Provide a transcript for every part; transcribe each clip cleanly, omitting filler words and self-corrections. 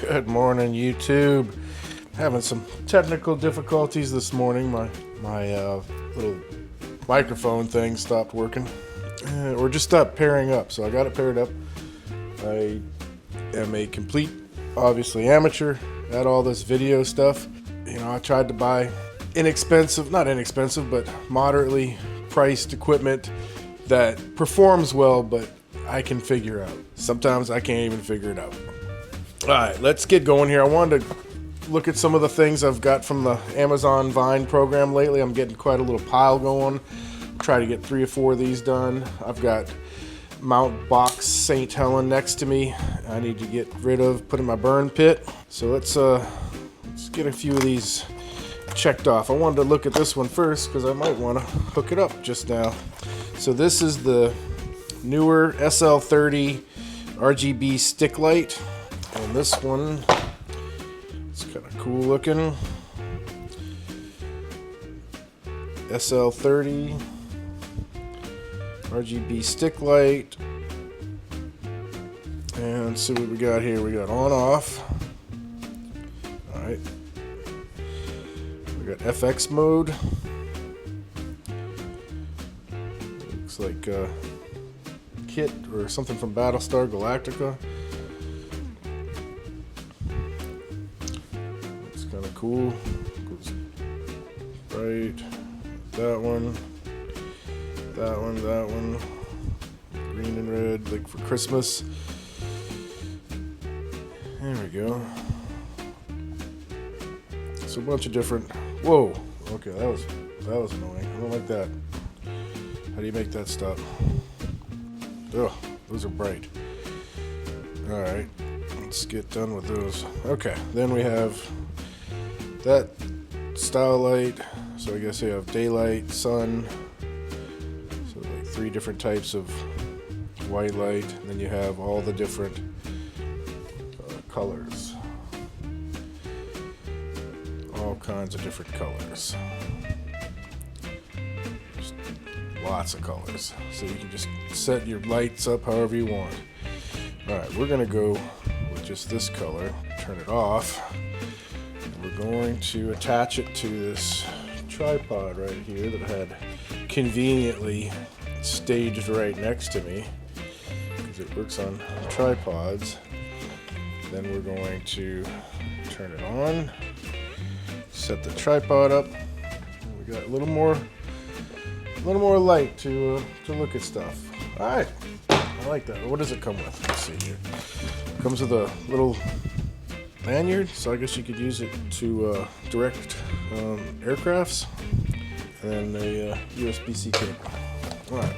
Good morning, YouTube. Having some technical difficulties this morning. My little microphone thing stopped working, or just stopped pairing up. So I got it paired up. I am a complete, obviously amateur at all this video stuff. You know, I tried to buy not inexpensive, but moderately priced equipment that performs well, but I can figure out. Sometimes I can't even figure it out. All right, let's get going here. I wanted to look at some of the things I've got from the Amazon Vine program lately. I'm getting quite a little pile going. Try to get 3 or 4 of these done. I've got Mount Box St. Helen next to me. I need to get rid of, put in my burn pit. So let's get a few of these checked off. I wanted to look at this one first because I might want to hook it up just now. So this is the newer SL30 RGB stick light. And this one, it's kind of cool looking. SL30 RGB stick light. And let's see what we got here. We got on off. Alright. We got FX mode. Looks like a kit or something from Battlestar Galactica. Kind of cool. Goes right. That one. That one. That one. Green and red, like for Christmas. There we go. So a bunch of different. Whoa. Okay, that was annoying. I don't like that. How do you make that stop? Ugh, those are bright. All right, let's get done with those. Okay, then we have that style light. So I guess you have daylight, sun, so like 3 different types of white light, and then you have all the different colors, all kinds of different colors, just lots of colors, so you can just set your lights up however you want. Alright, we're gonna go with just this color, turn it off. We're going to attach it to this tripod right here that I had conveniently staged right next to me because it works on tripods. Then we're going to turn it on, set the tripod up. We got a little more light to look at stuff. All right, I like that. What does it come with? Let's see here. It comes with a little lanyard, so I guess you could use it to direct aircrafts, and then a USB-C cable. Alright,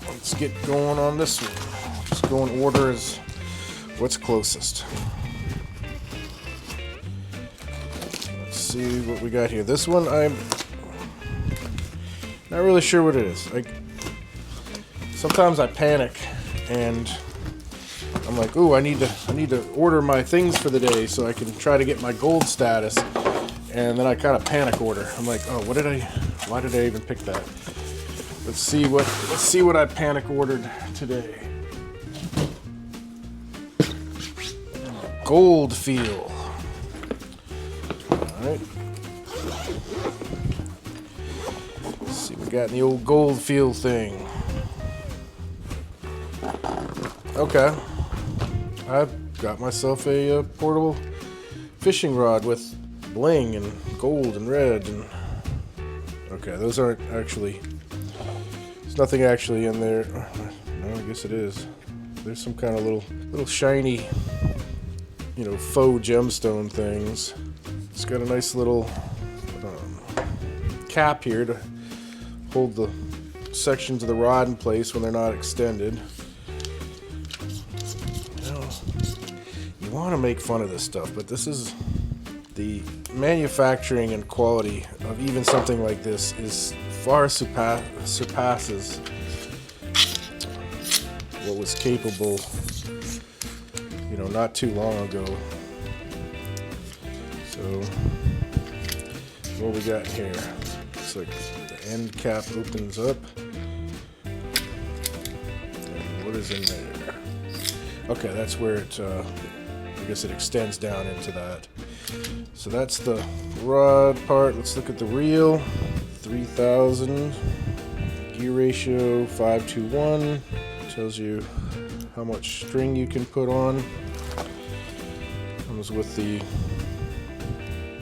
let's get going on this one. Just go in order as what's closest. Let's see what we got here. This one, I'm not really sure what it is. Sometimes I panic and I'm like, ooh, I need to order my things for the day so I can try to get my gold status, and then I kind of panic order. I'm like, oh, why did I even pick that? Let's see what I panic ordered today. Gold feel. All right. Let's see what we got in the old gold feel thing. Okay. I've got myself a portable fishing rod with bling and gold and red, and okay, those aren't actually, there's nothing actually in there. No, I guess it is. There's some kind of little shiny, you know, faux gemstone things. It's got a nice little cap here to hold the sections of the rod in place when they're not extended. You want to make fun of this stuff, but this is the manufacturing and quality of even something like this is far surpasses what was capable, you know, not too long ago. So what we got here? It's like the end cap opens up. And what is in there? Okay, that's where it. We guess it extends down into that. So that's the rod part. Let's look at the reel. 3000, gear ratio 5:1. Tells you how much string you can put on. Comes with the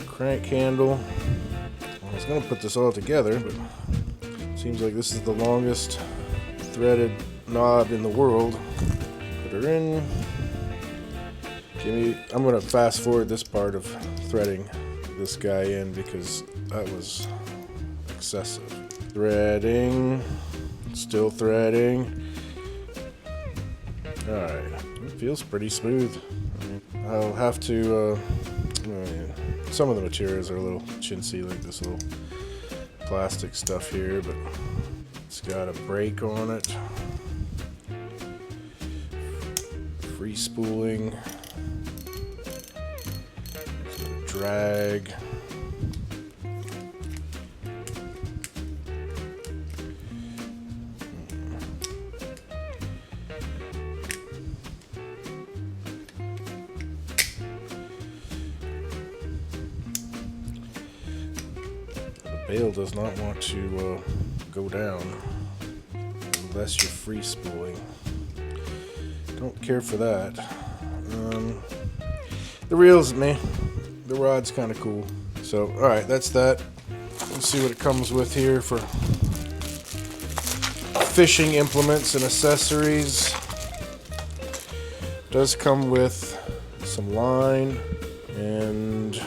crank handle. I was going to put this all together, but it seems like this is the longest threaded knob in the world. Put her in. I'm going to fast forward this part of threading this guy in because that was excessive. Threading. Still threading. Alright. It feels pretty smooth. I'll have to, some of the materials are a little chintzy, like this little plastic stuff here, but it's got a brake on it. Free spooling. It's got a drag. Bail does not want to go down unless you're free spooling. Don't care for that. The reel's meh. The rod's kind of cool. So, alright, that's that. Let's see what it comes with here for fishing implements and accessories. It does come with some line and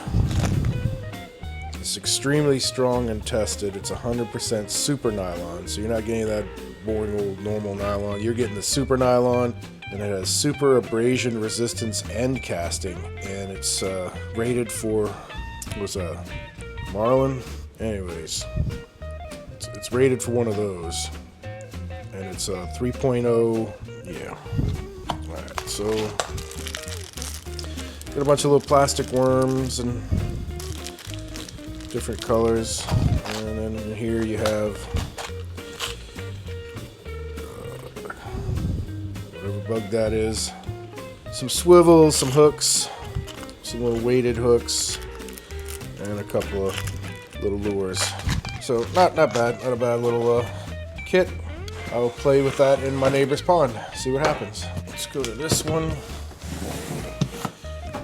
it's extremely strong and tested. It's 100% super nylon, so you're not getting that boring old normal nylon. You're getting the super nylon, and it has super abrasion resistance end casting, and it's rated for, what's that, Marlin? Anyways, it's rated for one of those, and it's a 3.0, yeah. Alright, so, got a bunch of little plastic worms and different colors, and then in here you have whatever bug that is, some swivels, some hooks, some little weighted hooks, and a couple of little lures. So not bad, not a bad little kit. I'll play with that in my neighbor's pond, see what happens. Let's go to this one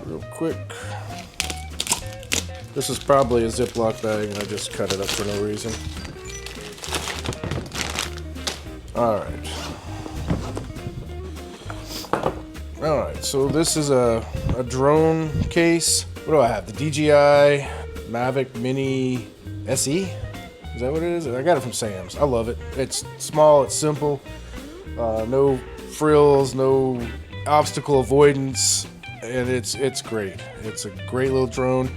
real quick. This is probably a Ziploc bag, and I just cut it up for no reason. Alright. Alright, so this is a drone case. What do I have? The DJI Mavic Mini SE? Is that what it is? I got it from Sam's. I love it. It's small, it's simple. No frills, no obstacle avoidance, and it's great. It's a great little drone.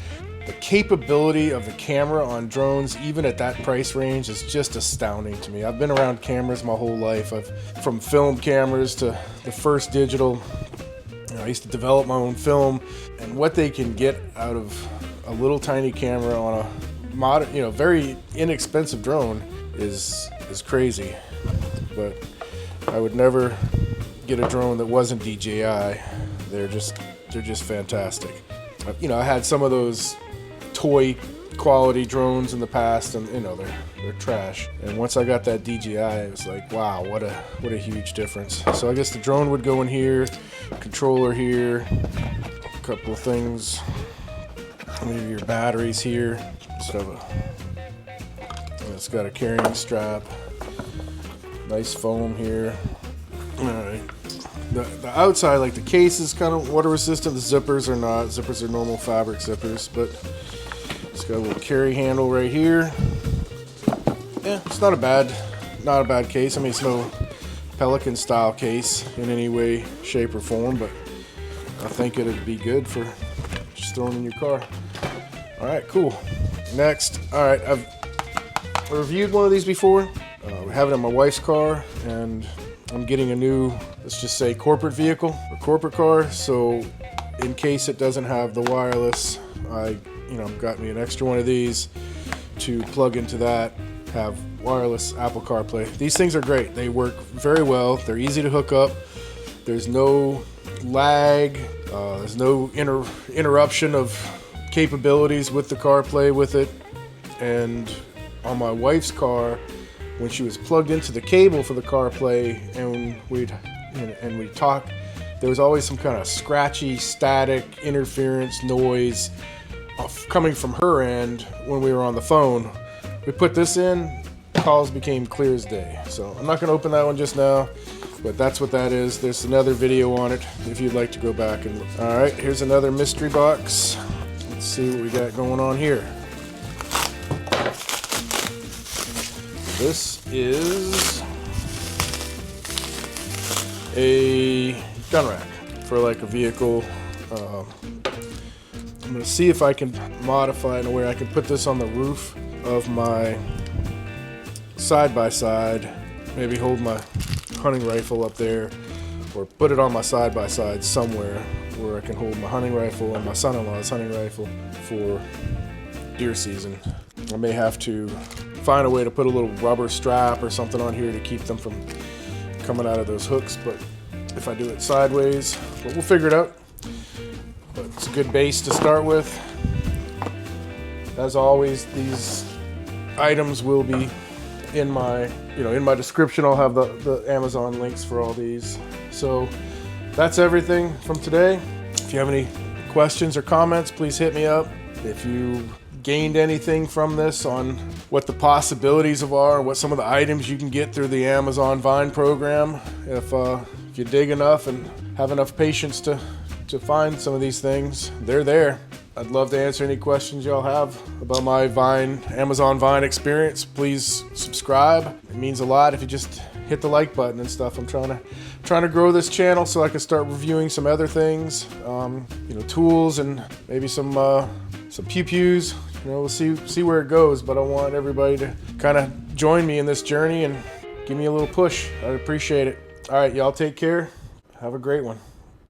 The capability of the camera on drones, even at that price range, is just astounding to me. I've been around cameras my whole life. From film cameras to the first digital. I used to develop my own film, and what they can get out of a little tiny camera on a modern, very inexpensive drone is crazy. But I would never get a drone that wasn't DJI. They're just fantastic. I had some of those toy quality drones in the past, and they're trash. And once I got that DJI, it was like, wow, what a huge difference. So I guess the drone would go in here, controller here, a couple of things, maybe your batteries here. It's got a carrying strap, nice foam here. All right. The outside, like the case, is kind of water resistant. The zippers are not. Zippers are normal fabric zippers, but it's got a little carry handle right here. Yeah, it's not a bad case. I mean, it's no Pelican style case in any way, shape, or form, but I think it'd be good for just throwing in your car. All right, cool. Next, all right, I've reviewed one of these before. We have it in my wife's car, and I'm getting a new, let's just say, corporate vehicle, a corporate car. So in case it doesn't have the wireless, I got me an extra one of these to plug into that, have wireless Apple CarPlay. These things are great. They work very well. They're easy to hook up. There's no lag. There's no interruption of capabilities with the CarPlay with it. And on my wife's car, when she was plugged into the cable for the CarPlay and we'd talk, there was always some kind of scratchy, static, interference, noise coming from her end when we were on the phone. We put this in, calls became clear as day. So I'm not going to open that one just now, but that's what that is. There's another video on it if you'd like to go back and look. All right, here's another mystery box. Let's see what we got going on here. This is a gun rack for like a vehicle. I'm gonna see if I can modify it in a way I can put this on the roof of my side-by-side, maybe hold my hunting rifle up there, or put it on my side-by-side somewhere where I can hold my hunting rifle and my son-in-law's hunting rifle for deer season. I may have to find a way to put a little rubber strap or something on here to keep them from coming out of those hooks, but if I do it sideways, but we'll figure it out. But it's a good base to start with. As always, these items will be in my description. I'll have the Amazon links for all these. So that's everything from today. If you have any questions or comments, please hit me up. If you gained anything from this on what the possibilities are, what some of the items you can get through the Amazon Vine program, if you dig enough and have enough patience to find some of these things, they're there. I'd love to answer any questions y'all have about my Amazon Vine experience. Please subscribe. It means a lot if you just hit the like button and stuff. I'm trying to grow this channel so I can start reviewing some other things, tools and maybe some pew-pews. We'll see where it goes, but I want everybody to kind of join me in this journey and give me a little push. I'd appreciate it. All right, y'all take care. Have a great one.